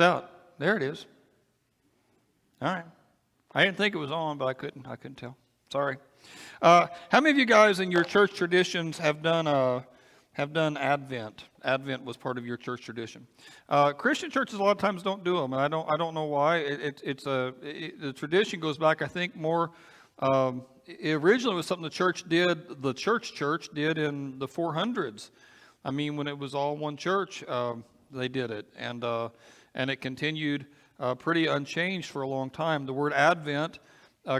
out. There it is. All right. I didn't think it was on, but I couldn't tell. Sorry. How many of you guys in your church traditions have done Advent? Advent was part of your church tradition. Christian churches a lot of times don't do them, and I don't know why. The tradition goes back, I think, more. It originally was something the church did in the 400s. I mean, when it was all one church, they did it, and it continued pretty unchanged for a long time. The word Advent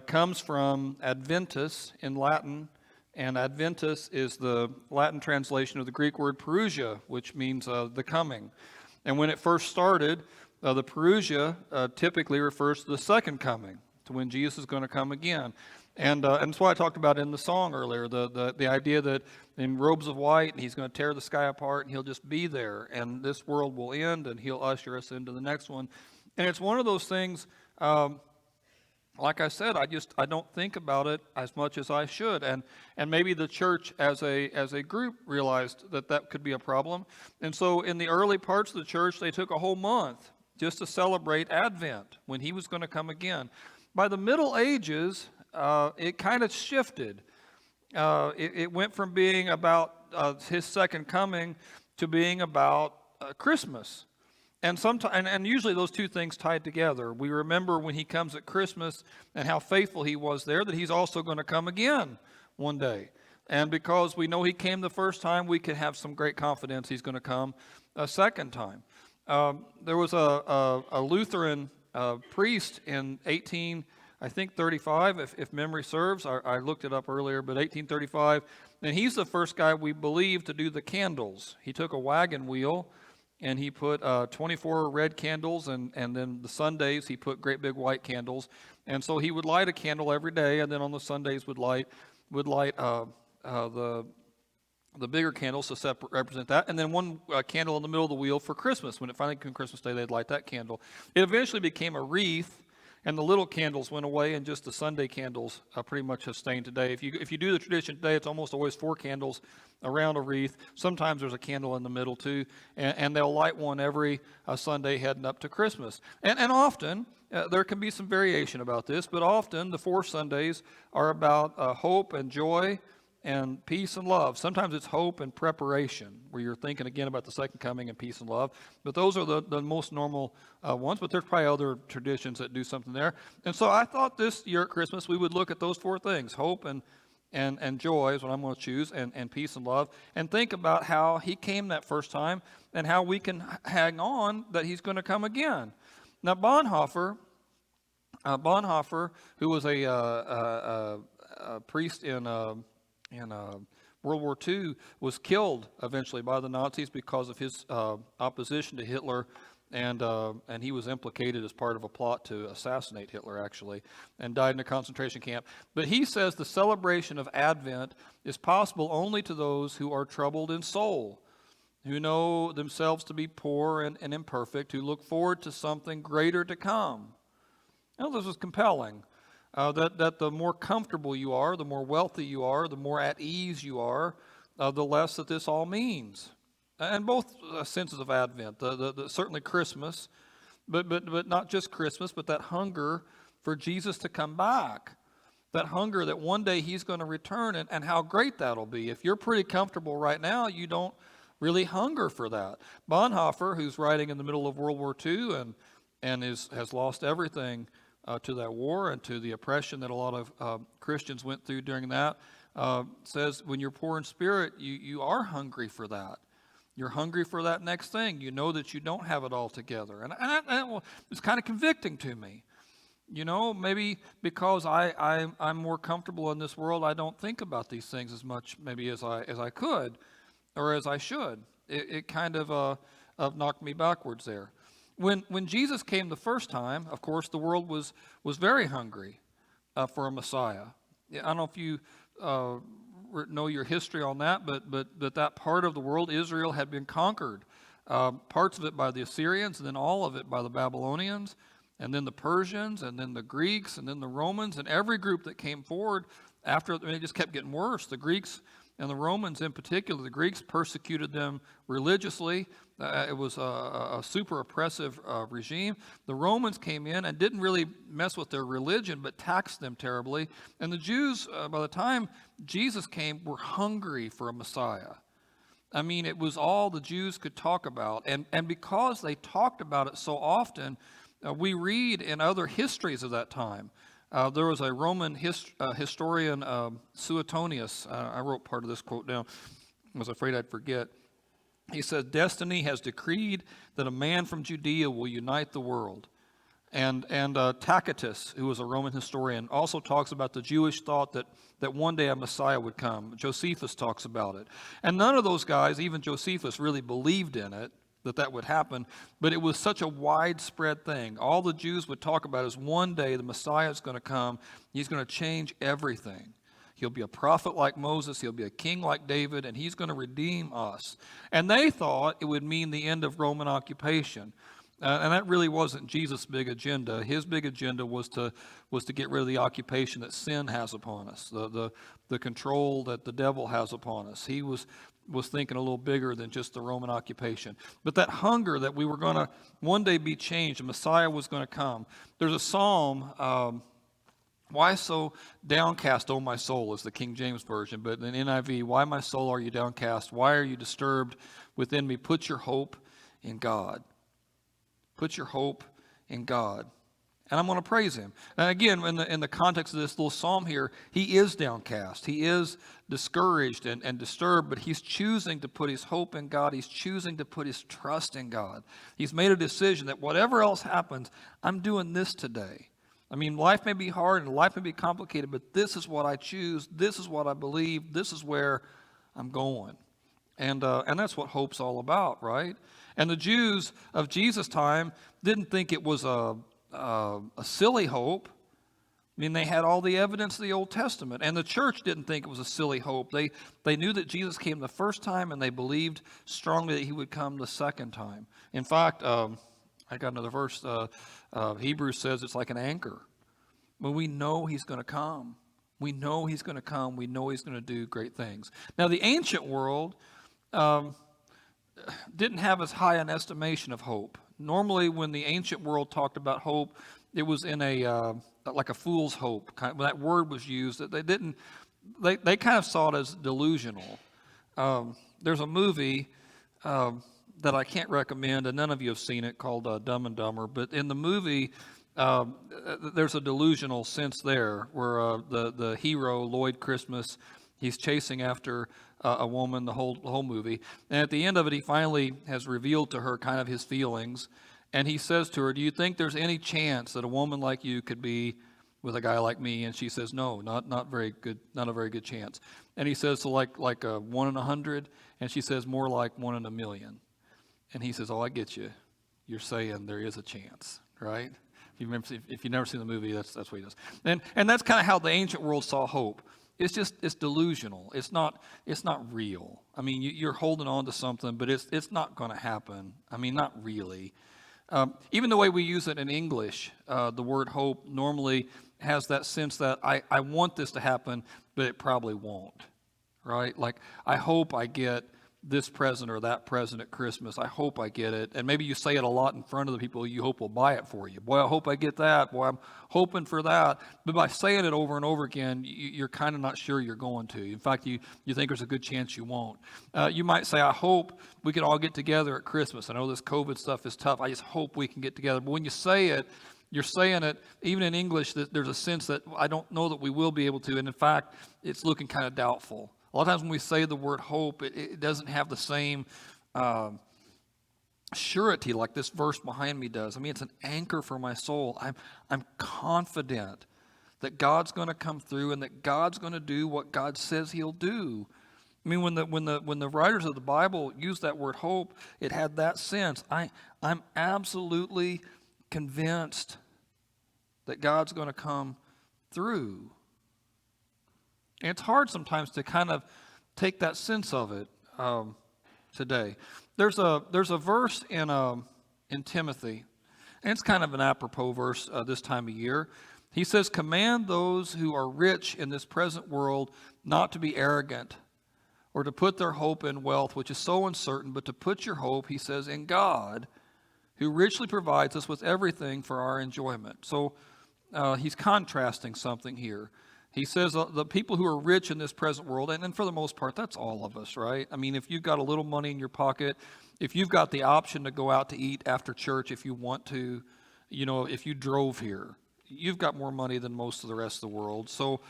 comes from Adventus in Latin, and Adventus is the Latin translation of the Greek word Parousia, which means the coming. And when it first started, the Parousia typically refers to the second coming, to when Jesus is going to come again. And that's what I talked about in the song earlier, the idea that in robes of white, and he's going to tear the sky apart, and he'll just be there, and this world will end, and he'll usher us into the next one. And it's one of those things, like I said, I don't think about it as much as I should, and maybe the church as a group realized that could be a problem. And so in the early parts of the church, they took a whole month just to celebrate Advent, when he was going to come again. By the Middle Ages, it kind of shifted. It went from being about his second coming to being about Christmas. And usually those two things tied together. We remember when he comes at Christmas and how faithful he was there, that he's also going to come again one day. And because we know he came the first time, we can have some great confidence he's going to come a second time. There was a Lutheran priest in 1835, if memory serves. I looked it up earlier, but 1835. And he's the first guy we believe to do the candles. He took a wagon wheel, and he put 24 red candles, and then the Sundays he put great big white candles. And so he would light a candle every day, and then on the Sundays would light the bigger candles to represent that, and then one candle in the middle of the wheel for Christmas. When it finally came Christmas Day, they'd light that candle. It eventually became a wreath, and the little candles went away, and just the Sunday candles pretty much have stayed today. If you do the tradition today, it's almost always 4 candles around a wreath. Sometimes there's a candle in the middle too, and they'll light one every Sunday heading up to Christmas. And often, there can be some variation about this, but often the 4 Sundays are about hope and joy and peace and love. Sometimes it's hope and preparation, where you're thinking again about the second coming and peace and love. But those are the most normal ones, but there's probably other traditions that do something there. And so I thought this year at Christmas we would look at those 4 things: hope and joy is what I'm going to choose, and peace and love, and think about how he came that first time and how we can hang on that he's going to come again. Now Bonhoeffer, who was a priest in World War II, was killed eventually by the Nazis because of his opposition to Hitler, and he was implicated as part of a plot to assassinate Hitler, actually, and died in a concentration camp. But he says the celebration of Advent is possible only to those who are troubled in soul, who know themselves to be poor and imperfect, who look forward to something greater to come. Now, this was compelling. That the more comfortable you are, the more wealthy you are, the more at ease you are, the less that this all means. And both senses of Advent, certainly Christmas, but not just Christmas, but that hunger for Jesus to come back, that hunger that one day he's going to return, and how great that'll be. If you're pretty comfortable right now, you don't really hunger for that. Bonhoeffer, who's writing in the middle of World War II and has lost everything to that war and to the oppression that a lot of Christians went through during that, says when you're poor in spirit, you are hungry for that. You're hungry for that next thing. You know that you don't have it all together. And it's kind of convicting to me. You know, maybe because I'm more comfortable in this world, I don't think about these things as much maybe as I could or as I should. It kind of knocked me backwards there. When Jesus came the first time, of course, the world was very hungry for a Messiah. I don't know if you know your history on that, but that part of the world, Israel, had been conquered. Parts of it by the Assyrians, and then all of it by the Babylonians, and then the Persians, and then the Greeks, and then the Romans, and every group that came forward after, it just kept getting worse. The Greeks And the Romans in particular, the Greeks persecuted them religiously. It was a super oppressive regime. The Romans came in and didn't really mess with their religion, but taxed them terribly. And the Jews, by the time Jesus came, were hungry for a Messiah. I mean, it was all the Jews could talk about. And because they talked about it so often, we read in other histories of that time. There was a Roman historian, Suetonius. I wrote part of this quote down. I was afraid I'd forget. He said, "Destiny has decreed that a man from Judea will unite the world." And Tacitus, who was a Roman historian, also talks about the Jewish thought that one day a Messiah would come. Josephus talks about it. And none of those guys, even Josephus, really believed in it, that would happen, but it was such a widespread thing. All the Jews would talk about is one day the Messiah is going to come. He's going to change everything. He'll be a prophet like Moses. He'll be a king like David, and he's going to redeem us. And they thought it would mean the end of Roman occupation. And that really wasn't Jesus' big agenda. His big agenda was to get rid of the occupation that sin has upon us, the control that the devil has upon us. He was thinking a little bigger than just the Roman occupation. But that hunger that we were going to one day be changed, the Messiah was going to come. There's a psalm, "Why so downcast, O my soul," is the King James Version, but in NIV, "Why, my soul, are you downcast? Why are you disturbed within me? Put your hope in God." Put your hope in God. And I'm going to praise him. And again, in the context of this little psalm here, he is downcast. He is discouraged and disturbed, but he's choosing to put his hope in God. He's choosing to put his trust in God. He's made a decision that whatever else happens, I'm doing this today. I mean, life may be hard and life may be complicated, but this is what I choose. This is what I believe. This is where I'm going. And that's what hope's all about, right? And the Jews of Jesus' time didn't think it was a silly hope. I mean, they had all the evidence of the Old Testament. And the church didn't think it was a silly hope. They knew that Jesus came the first time, and they believed strongly that he would come the second time. In fact, I got another verse. Hebrews says it's like an anchor. But we know he's going to come. We know he's going to come. We know he's going to do great things. Now, the ancient world didn't have as high an estimation of hope. Normally, when the ancient world talked about hope, it was in like a fool's hope. When that word was used, they kind of saw it as delusional. There's a movie that I can't recommend, and none of you have seen it, called Dumb and Dumber. But in the movie, there's a delusional sense there, where the hero, Lloyd Christmas, he's chasing after a woman the whole movie. And at the end of it, he finally has revealed to her kind of his feelings. And he says to her, "Do you think there's any chance that a woman like you could be with a guy like me?" And she says, "No, not very good, not a very good chance." And he says, "So like a 1 in 100?" And she says, "More like 1 in a million." And he says, "Oh, I get you. You're saying there is a chance, right?" If you've never seen the movie, that's what he does. And that's kind of how the ancient world saw hope. It's delusional. It's not real. I mean, you're holding on to something, but it's not going to happen. I mean, not really. Even the way we use it in English, the word hope normally has that sense that I want this to happen, but it probably won't, right? Like, I hope I get this present or that present at Christmas. I hope I get it. And maybe you say it a lot in front of the people you hope will buy it for you. Boy, I hope I get that. Boy, I'm hoping for that. But by saying it over and over again, you're kind of not sure you're going to. In fact, you think there's a good chance you won't. You might say, "I hope we can all get together at Christmas. I know this COVID stuff is tough. I just hope we can get together." But when you say it, you're saying it, even in English, that there's a sense that I don't know that we will be able to. And in fact, it's looking kind of doubtful. A lot of times when we say the word hope, it doesn't have the same surety like this verse behind me does. I mean, it's an anchor for my soul. I'm confident that God's going to come through and that God's going to do what God says he'll do. I mean, when the writers of the Bible used that word hope, it had that sense. I'm absolutely convinced that God's going to come through. And it's hard sometimes to kind of take that sense of it today. There's a verse in Timothy, and it's kind of an apropos verse this time of year. He says, "Command those who are rich in this present world not to be arrogant, or to put their hope in wealth, which is so uncertain, but to put your hope, he says, in God, who richly provides us with everything for our enjoyment. So he's contrasting something here. He says the people who are rich in this present world, and for the most part, that's all of us, right? I mean, if you've got a little money in your pocket, if you've got the option to go out to eat after church if you want to, if you drove here, you've got more money than most of the rest of the world. So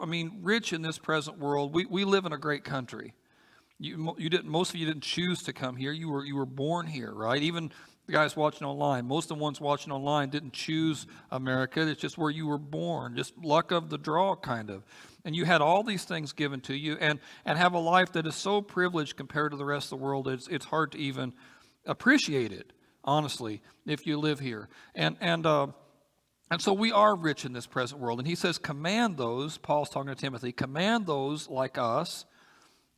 I mean, rich in this present world, we live in a great country. Most of you didn't choose to come here. You were born here, right? Even the guys watching online, most of the ones watching online didn't choose America. It's just where you were born, just luck of the draw, kind of. And you had all these things given to you, and have a life that is so privileged compared to the rest of the world. It's hard to even appreciate it, honestly, if you live here. And so we are rich in this present world. And he says, command those, Paul's talking to Timothy, command those like us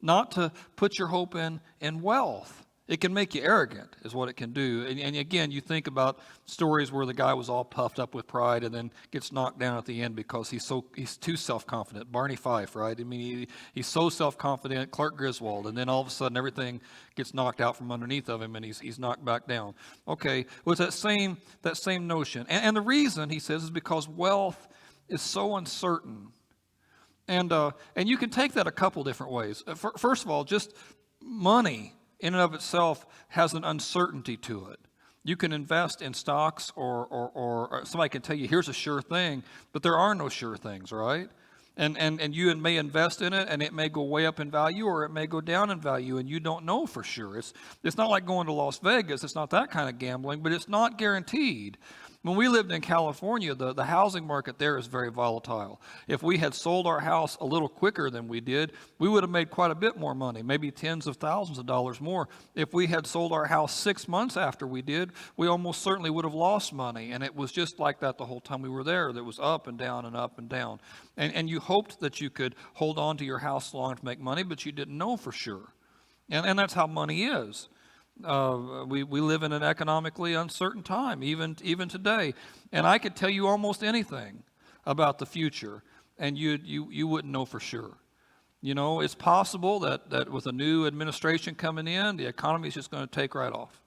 not to put your hope in wealth. It can make you arrogant, is what it can do. And again, you think about stories where the guy was all puffed up with pride and then gets knocked down at the end because he's too self-confident. Barney Fife, right? I mean, he's so self-confident, Clark Griswold, and then all of a sudden everything gets knocked out from underneath of him and he's knocked back down. Okay, well, it's that same notion. And the reason, he says, is because wealth is so uncertain. And you can take that a couple different ways. First of all, just money in and of itself has an uncertainty to it. You can invest in stocks or somebody can tell you, here's a sure thing, but there are no sure things, right? And you may invest in it and it may go way up in value or it may go down in value and you don't know for sure. It's not like going to Las Vegas. It's not that kind of gambling, but it's not guaranteed. When we lived in California, the housing market there is very volatile. If we had sold our house a little quicker than we did, we would have made quite a bit more money, maybe tens of thousands of dollars more. If we had sold our house 6 months after we did, we almost certainly would have lost money. And it was just like that the whole time we were there. That was up and down and up and down. And you hoped that you could hold on to your house long to make money, but you didn't know for sure. And that's how money is. We live in an economically uncertain time, even today. And I could tell you almost anything about the future, and you wouldn't know for sure. It's possible that with a new administration coming in, the economy is just going to take right off,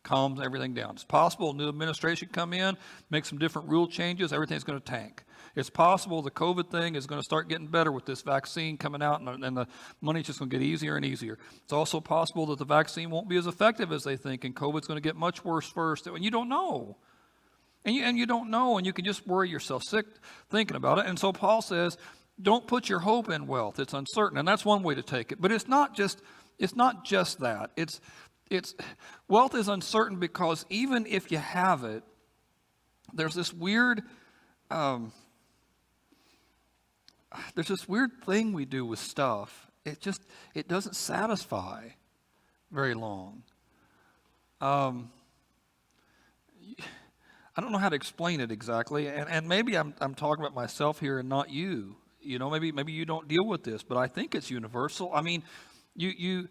calms everything down. It's possible a new administration come in, make some different rule changes, everything's going to tank. It's possible the COVID thing is going to start getting better with this vaccine coming out, and the money's just going to get easier and easier. It's also possible that the vaccine won't be as effective as they think, and COVID's going to get much worse first, and you don't know. And you don't know, and you can just worry yourself sick thinking about it. And so Paul says, don't put your hope in wealth. It's uncertain, and that's one way to take it. But it's not just that. It's wealth is uncertain because even if you have it, there's this weird thing we do with stuff. It doesn't satisfy very long. I don't know how to explain it exactly, and maybe I'm talking about myself here and not you. Maybe you don't deal with this, but I think it's universal. I mean, you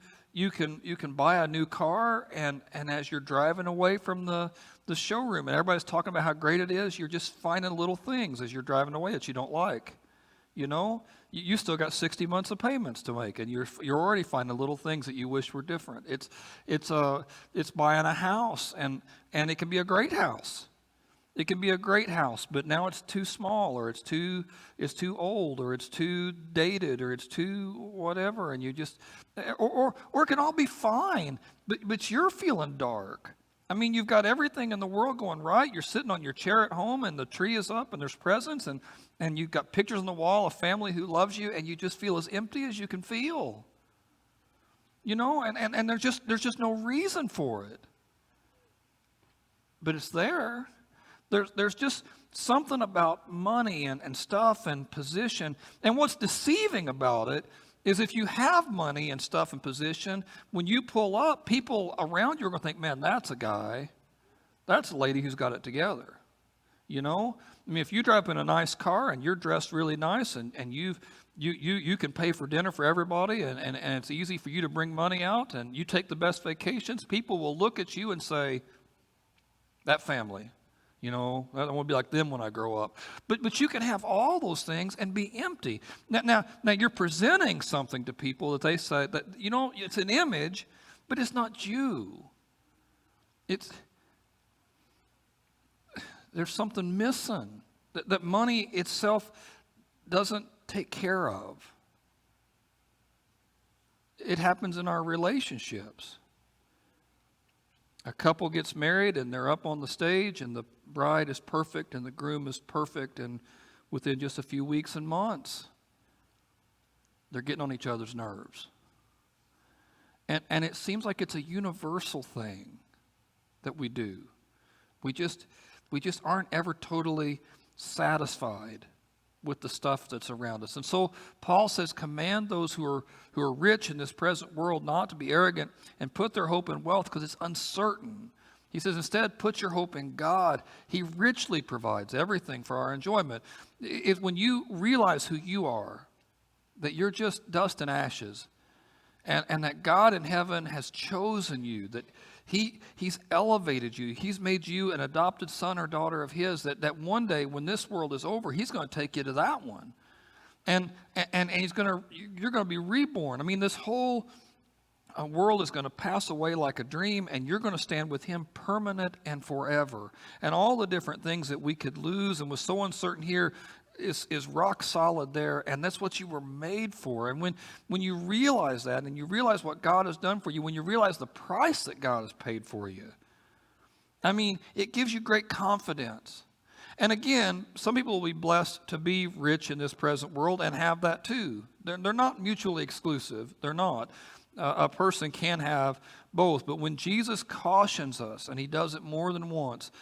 can buy a new car, and as you're driving away from the showroom, and everybody's talking about how great it is, you're just finding little things as you're driving away that you don't like. You still got 60 months of payments to make, and you're already finding little things that you wish were different. It's buying a house, and it can be a great house. It can be a great house, but now it's too small, or it's too old, or it's too dated, or it's too whatever, and you just or it can all be fine, but you're feeling dark. I mean, you've got everything in the world going right. You're sitting on your chair at home, and the tree is up, and there's presents, and you've got pictures on the wall of family who loves you, and you just feel as empty as you can feel. And there's just no reason for it. But it's there. There's just something about money and stuff and position. And what's deceiving about it is if you have money and stuff and position, when you pull up, people around you are going to think, man, that's a guy. That's a lady who's got it together. I mean, if you drive in a nice car and you're dressed really nice and you can pay for dinner for everybody and it's easy for you to bring money out and you take the best vacations, people will look at you and say, that family. I want to be like them when I grow up. But you can have all those things and be empty. Now you're presenting something to people that they say that, it's an image, but it's not you. There's something missing that money itself doesn't take care of. It happens in our relationships. A couple gets married and they're up on the stage and the bride is perfect and the groom is perfect, and within just a few weeks and months, they're getting on each other's nerves. And it seems like it's a universal thing that we do. We just aren't ever totally satisfied with the stuff that's around us. And so Paul says, command those who are rich in this present world not to be arrogant and put their hope in wealth because it's uncertain. He says, instead, put your hope in God. He richly provides everything for our enjoyment. When you realize who you are, that you're just dust and ashes, and that God in heaven has chosen you, that He's elevated you. He's made you an adopted son or daughter of His, that one day when this world is over, He's going to take you to that one. And you're going to be reborn. I mean, this whole world is going to pass away like a dream, and you're going to stand with Him permanent and forever. And all the different things that we could lose and was so uncertain here is rock solid there, and that's what you were made for. And when you realize that, and you realize what God has done for you, when you realize the price that God has paid for you, I mean, it gives you great confidence. And again, some people will be blessed to be rich in this present world and have that too. They're not mutually exclusive. They're not. A person can have both. But when Jesus cautions us, and He does it more than once,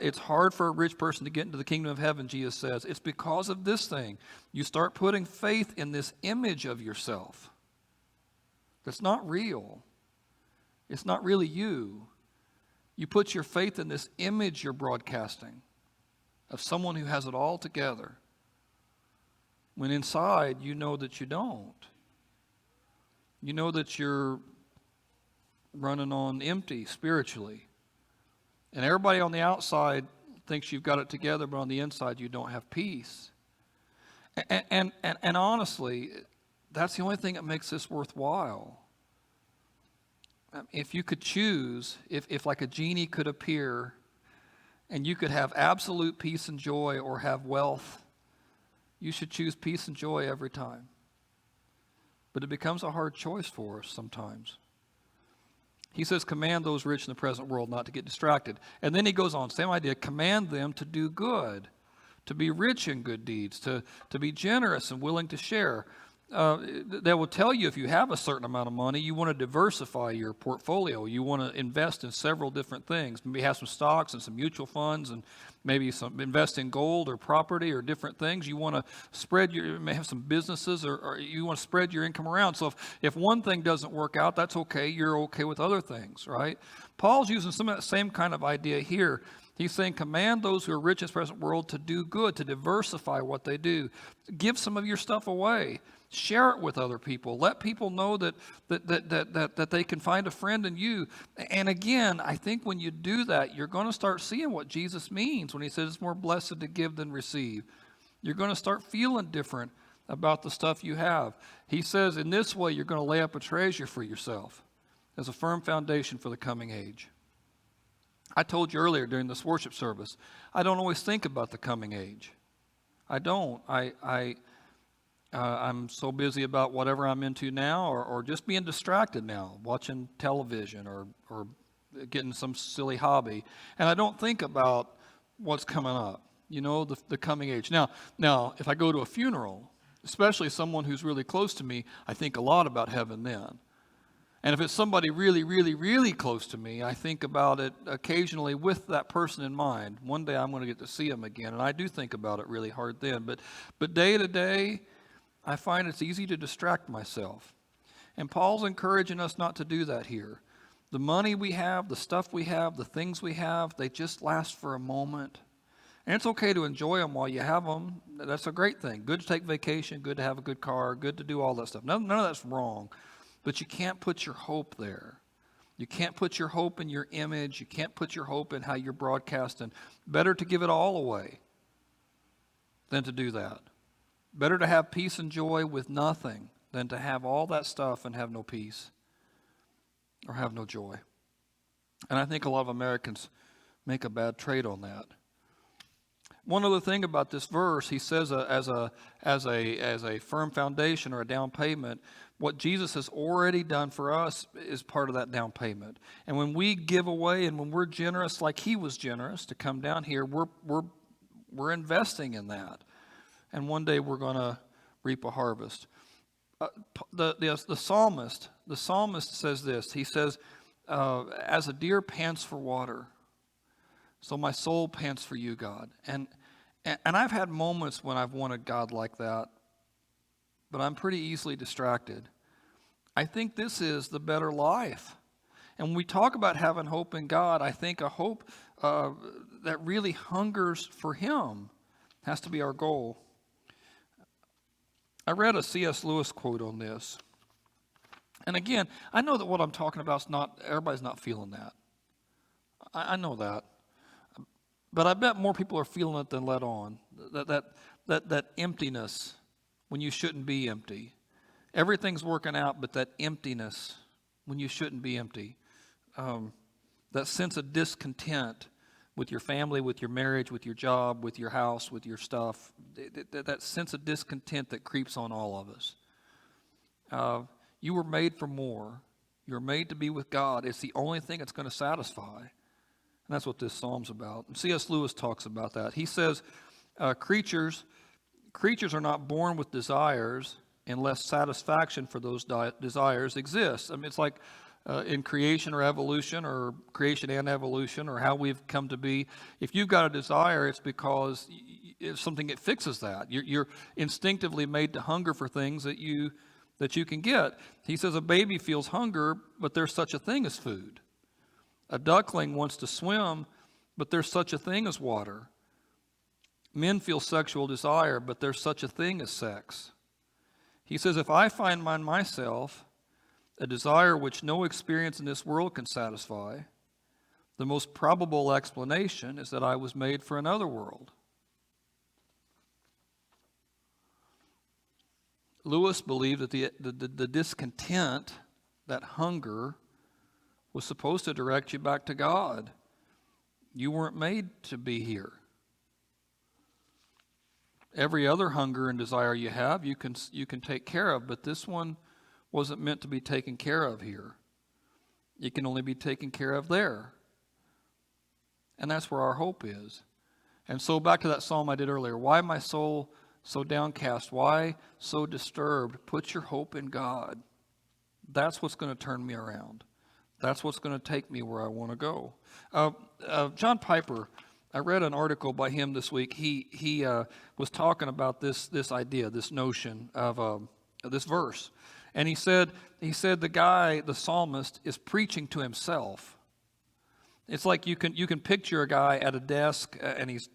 it's hard for a rich person to get into the kingdom of heaven, Jesus says. It's because of this thing. You start putting faith in this image of yourself that's not real. It's not really you. You put your faith in this image you're broadcasting of someone who has it all together, when inside you know that you don't. You know that you're running on empty spiritually. And everybody on the outside thinks you've got it together, but on the inside you don't have peace. And honestly, that's the only thing that makes this worthwhile. If you could choose, if like a genie could appear and you could have absolute peace and joy or have wealth, you should choose peace and joy every time. But it becomes a hard choice for us sometimes. He says, command those rich in the present world not to get distracted. And then he goes on, same idea, command them to do good, to be rich in good deeds, to be generous and willing to share. They will tell you if you have a certain amount of money, you want to diversify your portfolio. You want to invest in several different things. Maybe have some stocks and some mutual funds, and maybe invest in gold or property or different things. You want to you may have some businesses, or you want to spread your income around. So if one thing doesn't work out, that's okay. You're okay with other things, right? Paul's using some of that same kind of idea here. He's saying, command those who are rich in this present world to do good, to diversify what they do. Give some of your stuff away. Share it with other people. Let people know that they can find a friend in you. And again, I think when you do that, you're going to start seeing what Jesus means when He says it's more blessed to give than receive. You're going to start feeling different about the stuff you have. He says in this way, you're going to lay up a treasure for yourself as a firm foundation for the coming age. I told you earlier during this worship service, I don't always think about the coming age. I don't. I'm so busy about whatever I'm into now, or just being distracted now, watching television or getting some silly hobby. And I don't think about what's coming up, the coming age. Now, if I go to a funeral, especially someone who's really close to me, I think a lot about heaven then. And if it's somebody really, really, really close to me, I think about it occasionally with that person in mind. One day I'm going to get to see them again, and I do think about it really hard then. But day to day, I find it's easy to distract myself. And Paul's encouraging us not to do that here. The money we have, the stuff we have, the things we have, they just last for a moment. And it's okay to enjoy them while you have them. That's a great thing. Good to take vacation, good to have a good car, good to do all that stuff. None of that's wrong. But you can't put your hope there. You can't put your hope in your image. You can't put your hope in how you're broadcasting. Better to give it all away than to do that. Better to have peace and joy with nothing than to have all that stuff and have no peace or have no joy. And I think a lot of Americans make a bad trade on that. One other thing about this verse, he says as a firm foundation or a down payment, what Jesus has already done for us is part of that down payment. And when we give away and when we're generous like he was generous to come down here, we're investing in that. And one day we're going to reap a harvest. The psalmist says this. He says, as a deer pants for water, so my soul pants for you, God. And I've had moments when I've wanted God like that, but I'm pretty easily distracted. I think this is the better life. And when we talk about having hope in God, I think a hope that really hungers for him has to be our goal. I read a C.S. Lewis quote on this. And again, I know that what I'm talking about is not, everybody's not feeling that. I know that. But I bet more people are feeling it than let on. That emptiness when you shouldn't be empty. Everything's working out, but that emptiness when you shouldn't be empty. That sense of discontent with your family, with your marriage, with your job, with your house, with your stuff. That sense of discontent that creeps on all of us. You were made for more. You were made to be with God. It's the only thing that's going to satisfy. And that's what this psalm's about. And C.S. Lewis talks about that. He says, creatures are not born with desires unless satisfaction for those desires exists. I mean, it's like in creation or evolution, or creation and evolution, or how we've come to be. If you've got a desire, it's because it's something that fixes that. You're instinctively made to hunger for things that you can get. He says a baby feels hunger, but there's such a thing as food. A duckling wants to swim, but there's such a thing as water. Men feel sexual desire, but there's such a thing as sex. He says, if I find in myself a desire which no experience in this world can satisfy, the most probable explanation is that I was made for another world. Lewis believed that the discontent, that hunger, was supposed to direct you back to God. You weren't made to be here. Every other hunger and desire you have, you can take care of, but this one wasn't meant to be taken care of here. It can only be taken care of there. And that's where our hope is. And so back to that psalm I did earlier. Why my soul so downcast? Why so disturbed? Put your hope in God. That's what's going to turn me around. That's what's going to take me where I want to go. John Piper, I read an article by him this week. He was talking about this idea, this notion of this verse. And he said the psalmist is preaching to himself. It's like you can picture a guy at a desk and he's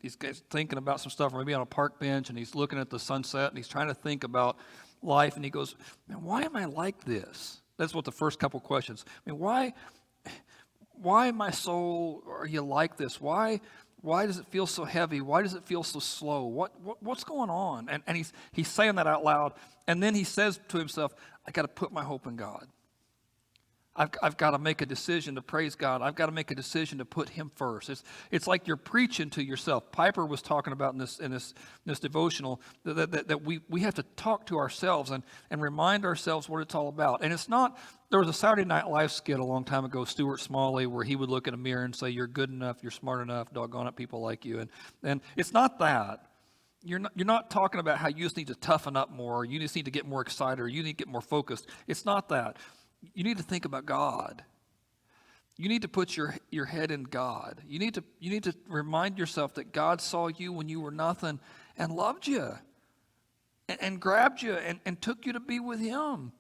thinking about some stuff, or maybe on a park bench, and he's looking at the sunset and he's trying to think about life, and he goes, man, why am I like this? That's what the first couple questions. I mean, why my soul are you like this? Why does it feel so heavy? Why does it feel so slow? What's going on? And he's saying that out loud, and then he says to himself, I got to put my hope in God. I've got to make a decision to praise God. I've got to make a decision to put him first. It's like you're preaching to yourself. Piper was talking about in this devotional that we have to talk to ourselves and remind ourselves what it's all about. And it's not, there was a Saturday Night Live skit a long time ago, Stuart Smalley, where he would look in a mirror and say, you're good enough, you're smart enough, doggone it, people like you. And it's not that. You're not talking about how you just need to toughen up more, or you just need to get more excited, or you need to get more focused. It's not that. You need to think about God. You need to put your head in God. You need to remind yourself that God saw you when you were nothing and loved you and grabbed you and took you to be with him.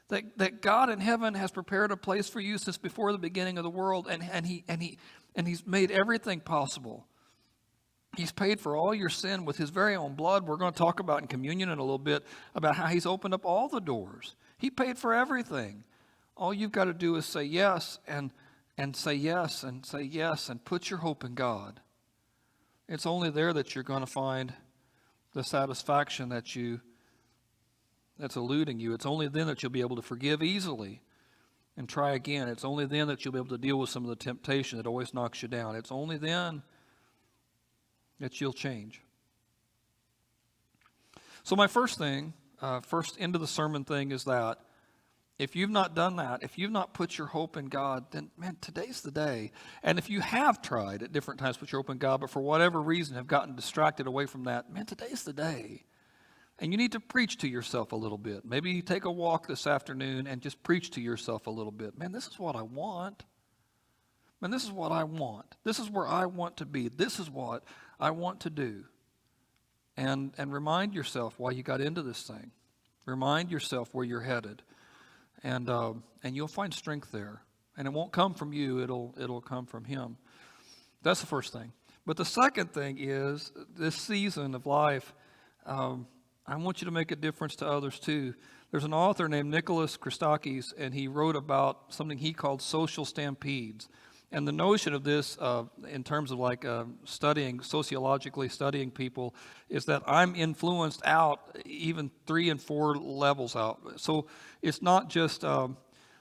That God in heaven has prepared a place for you since before the beginning of the world, and he's made everything possible. He's paid for all your sin with his very own blood. We're going to talk about in communion in a little bit about how he's opened up all the doors. He paid for everything. All you've got to do is say yes and and say yes and put your hope in God. It's only there that you're going to find the satisfaction that's eluding you. It's only then that you'll be able to forgive easily and try again. It's only then that you'll be able to deal with some of the temptation that always knocks you down. It's only then that you'll change. So my first thing, first into the sermon thing is that if you've not done that, if you've not put your hope in God, then, man, today's the day. And if you have tried at different times to put your hope in God, but for whatever reason have gotten distracted away from that, man, today's the day. And you need to preach to yourself a little bit. Maybe you take a walk this afternoon and just preach to yourself a little bit. Man, this is what I want. Man, this is what I want. This is where I want to be. This is what I want to do. And remind yourself why you got into this thing. Remind yourself where you're headed. And you'll find strength there. And it won't come from you. It'll come from Him. That's the first thing. But the second thing is this season of life, I want you to make a difference to others too. There's an author named Nicholas Christakis, and he wrote about something he called social stampedes. And the notion of this, in terms of like sociologically studying people, is that I'm influenced out even 3 and 4 levels out. So it's not just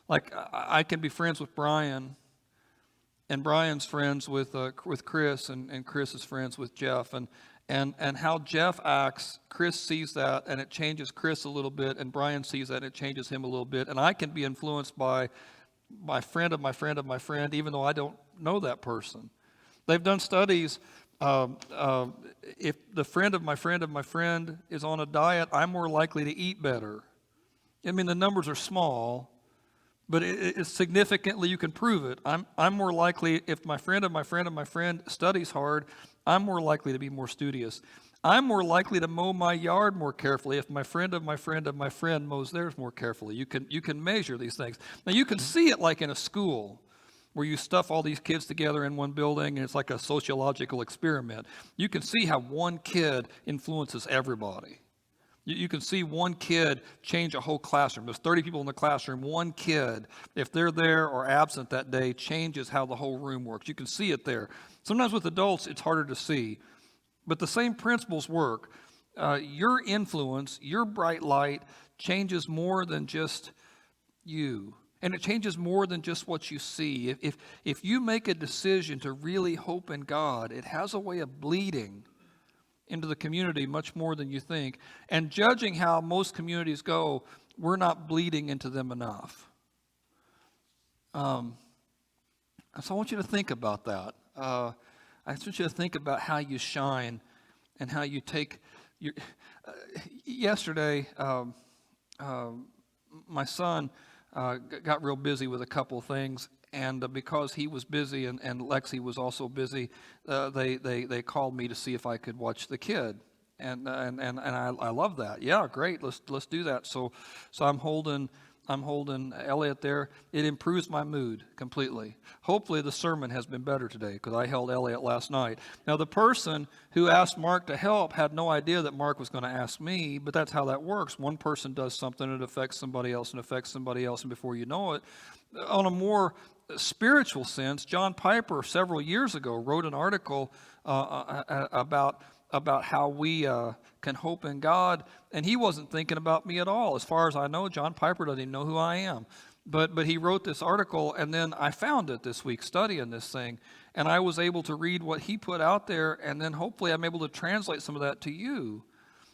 like I can be friends with Brian, and Brian's friends with Chris, and Chris is friends with Jeff, and how Jeff acts, Chris sees that, and it changes Chris a little bit, and Brian sees that, and it changes him a little bit, and I can be influenced by my friend of my friend of my friend, even though I don't know that person. They've done studies. If the friend of my friend of my friend is on a diet, I'm more likely to eat better. I mean, the numbers are small, but it's significantly, you can prove it. I'm more likely, if my friend of my friend of my friend studies hard, I'm more likely to be more studious. I'm more likely to mow my yard more carefully if my friend of my friend of my friend mows theirs more carefully. You can measure these things. Now, you can see it like in a school where you stuff all these kids together in one building, and it's like a sociological experiment. You can see how one kid influences everybody. You can see one kid change a whole classroom. There's 30 people in the classroom. One kid, if they're there or absent that day, changes how the whole room works. You can see it there. Sometimes with adults, it's harder to see. But the same principles work. Your influence, your bright light, changes more than just you. And it changes more than just what you see. If you make a decision to really hope in God, it has a way of bleeding into the community much more than you think. And judging how most communities go, we're not bleeding into them enough. So I want you to think about that. I want you to think about how you shine and how you take your... yesterday, my son got real busy with a couple of things, and because he was busy and Lexi was also busy, they called me to see if I could watch the kid, and I love that. Yeah, great. Let's do that. So I'm holding Elliot there. It improves my mood completely. Hopefully the sermon has been better today because I held Elliot last night. Now the person who asked Mark to help had no idea that Mark was going to ask me, but that's how that works. One person does something, it affects somebody else, and affects somebody else, and before you know it, on a more spiritual sense, John Piper several years ago wrote an article about how we can hope in God, and he wasn't thinking about me at all. As far as I know, John Piper doesn't even know who I am. But he wrote this article, and then I found it this week studying this thing, and I was able to read what he put out there, and then hopefully I'm able to translate some of that to you.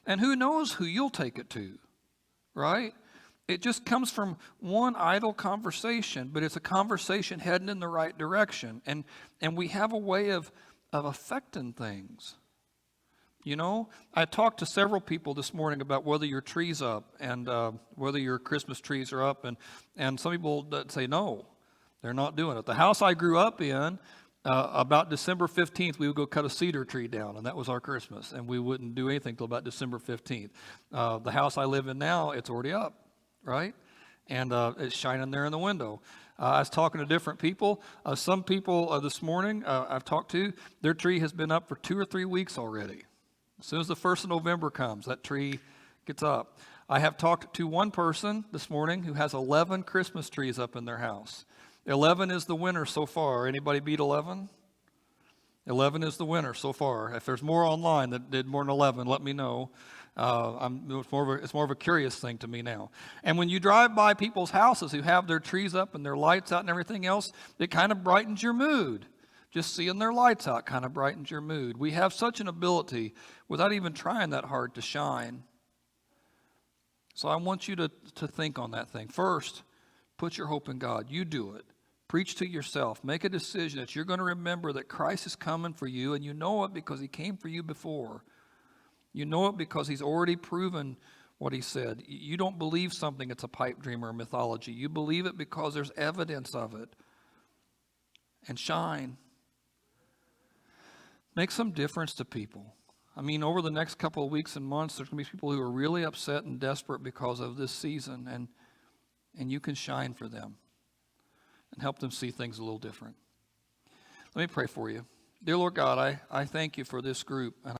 And who knows who you'll take it to, right? It just comes from one idle conversation, but it's a conversation heading in the right direction. And we have a way of affecting things. You know, I talked to several people this morning about whether your tree's up and whether your Christmas trees are up. And some people say, no, they're not doing it. The house I grew up in, about December 15th, we would go cut a cedar tree down, and that was our Christmas. And we wouldn't do anything till about December 15th. The house I live in now, it's already up. Right? And it's shining there in the window. I was talking to different people. Some people this morning I've talked to, their tree has been up for 2 or 3 weeks already. As soon as the 1st of November comes, that tree gets up. I have talked to one person this morning who has 11 Christmas trees up in their house. 11 is the winner so far. Anybody beat 11? 11 is the winner so far. If there's more online that did more than 11, let me know. It's more of a curious thing to me now. And when you drive by people's houses who have their trees up and their lights out and everything else, it kind of brightens your mood. Just seeing their lights out kind of brightens your mood. We have such an ability, without even trying that hard, to shine. So I want you to think on that thing. First, put your hope in God. You do it. Preach to yourself. Make a decision that you're going to remember that Christ is coming for you, and you know it because he came for you before. You know it because he's already proven what he said. You don't believe something it's a pipe dream or mythology. You believe it because there's evidence of it. And shine. Make some difference to people. I mean, over the next couple of weeks and months, there's going to be people who are really upset and desperate because of this season, and you can shine for them and help them see things a little different. Let me pray for you. Dear Lord God, I thank you for this group. And